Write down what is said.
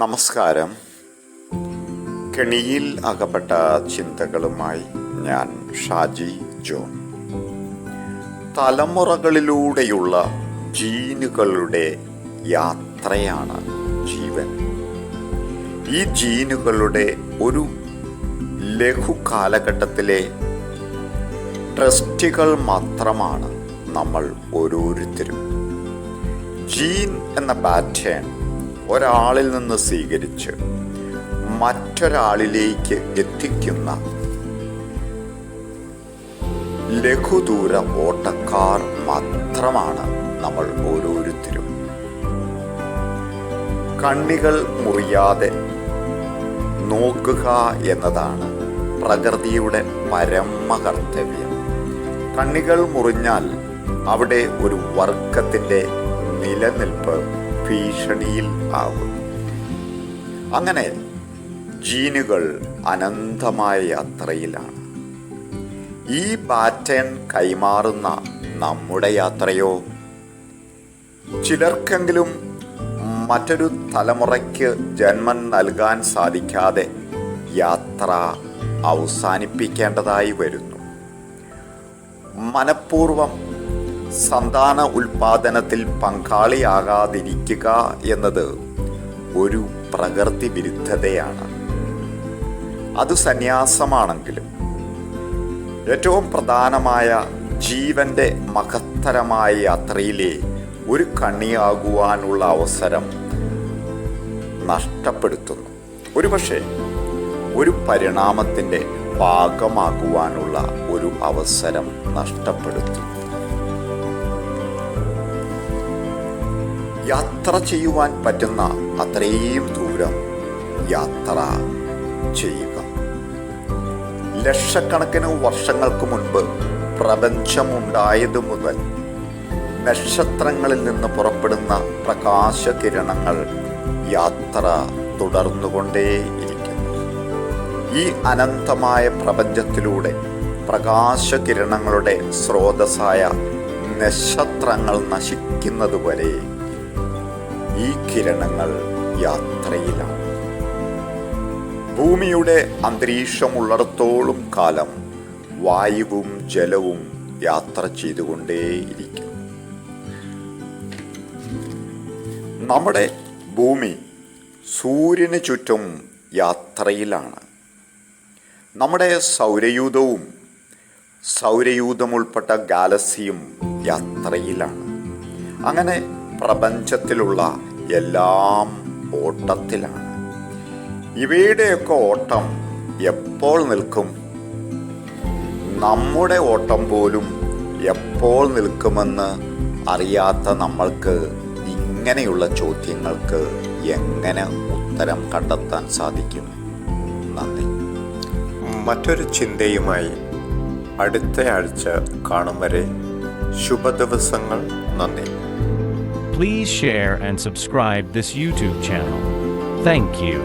നമസ്കാരം. കെണിയിൽ അകപ്പെട്ട ചിന്തകളുമായി ഞാൻ ഷാജി ജോൺ. തലമുറകളിലൂടെയുള്ള ജീനുകളുടെ യാത്രയാണ് ജീവൻ. ഈ ജീനുകളുടെ ഒരു ലഘു കാലഘട്ടത്തിലെ ട്രസ്റ്റുകൾ മാത്രമാണ് നമ്മൾ ഓരോരുത്തരും. ജീൻ എന്ന പാറ്റേൺ ഒരാളിൽ നിന്ന് സ്വീകരിച്ച് മറ്റൊരാളിലേക്ക് എത്തിക്കുന്ന ലഘുദൂര ഓട്ടക്കാർ മാത്രമാണ് നമ്മൾ ഓരോരുത്തരും. കണ്ണികൾ മുറിയാതെ നോക്കുക എന്നതാണ് പ്രകൃതിയുടെ പരമകർത്തവ്യം. കണ്ണികൾ മുറിഞ്ഞാൽ അവിടെ ഒരു വർഗത്തിൻ്റെ നിലനിൽപ്പ് ഭീഷണിയിൽ ആകുന്നു. അങ്ങനെ ജീനുകൾ അനന്തമായ യാത്രയിലാണ്. ഈ പാറ്റേൺ കൈമാറുന്ന നമ്മുടെ യാത്രയോ ചിലർക്കെങ്കിലും മറ്റൊരു തലമുറയ്ക്ക് ജന്മം നൽകാൻ സാധിക്കാതെ യാത്ര അവസാനിപ്പിക്കേണ്ടതായി വരുന്നു. മനഃപൂർവം സന്താന ഉൽപാദനത്തിൽ പങ്കാളിയാകാതിരിക്കുക എന്നത് ഒരു പ്രകൃതി വിരുദ്ധതയാണ്. അത് സന്യാസമാണെങ്കിലും ഏറ്റവും പ്രധാനമായ ജീവന്റെ മഹത്തരമായ യാത്രയിലെ ഒരു കണ്ണിയാകുവാനുള്ള അവസരം നഷ്ടപ്പെടുത്തുന്നു. ഒരുപക്ഷെ ഒരു പരിണാമത്തിൻ്റെ ഭാഗമാകുവാനുള്ള ഒരു അവസരം നഷ്ടപ്പെടുത്തുന്നു. യാത്ര ചെയ്യുവാൻ പറ്റുന്ന അത്രയും ദൂരം യാത്ര ചെയ്യുക. ലക്ഷക്കണക്കിന് വർഷങ്ങൾക്ക് മുൻപ് പ്രപഞ്ചമുണ്ടായതു മുതൽ നക്ഷത്രങ്ങളിൽ നിന്ന് പുറപ്പെടുന്ന പ്രകാശകിരണങ്ങൾ യാത്ര തുടർന്നുകൊണ്ടേയിരിക്കുന്നു. ഈ അനന്തമായ പ്രപഞ്ചത്തിലൂടെ പ്രകാശകിരണങ്ങളുടെ സ്രോതസ്സായ നക്ഷത്രങ്ങൾ നശിക്കുന്നതുവരെ ഈ കിരണങ്ങൾ യാത്രയിലാണ്. ഭൂമിയുടെ അന്തരീക്ഷമുള്ളിടത്തോളം കാലം വായുവും ജലവും യാത്ര ചെയ്തുകൊണ്ടേയിരിക്കും. നമ്മുടെ ഭൂമി സൂര്യന് ചുറ്റും യാത്രയിലാണ്. നമ്മുടെ സൗരയൂഥം ഉൾപ്പെട്ട ഗാലക്സിയും യാത്രയിലാണ്. അങ്ങനെ പ്രപഞ്ചത്തിലുള്ള എല്ലാം ഓട്ടത്തിലാണ്. ഇവയുടെയൊക്കെ ഓട്ടം എപ്പോൾ നിൽക്കും? നമ്മുടെ ഓട്ടം പോലും എപ്പോൾ നിൽക്കുമെന്ന് അറിയാത്ത നമ്മൾക്ക് ഇങ്ങനെയുള്ള ചോദ്യങ്ങൾക്ക് എങ്ങനെ ഉത്തരം കണ്ടെത്താൻ സാധിക്കും? നന്ദി. മറ്റൊരു ചിന്തയുമായി അടുത്ത ആഴ്ച കാണും വരെ ശുഭദിവസങ്ങൾ. നന്ദി. Please share and subscribe this YouTube channel. Thank you.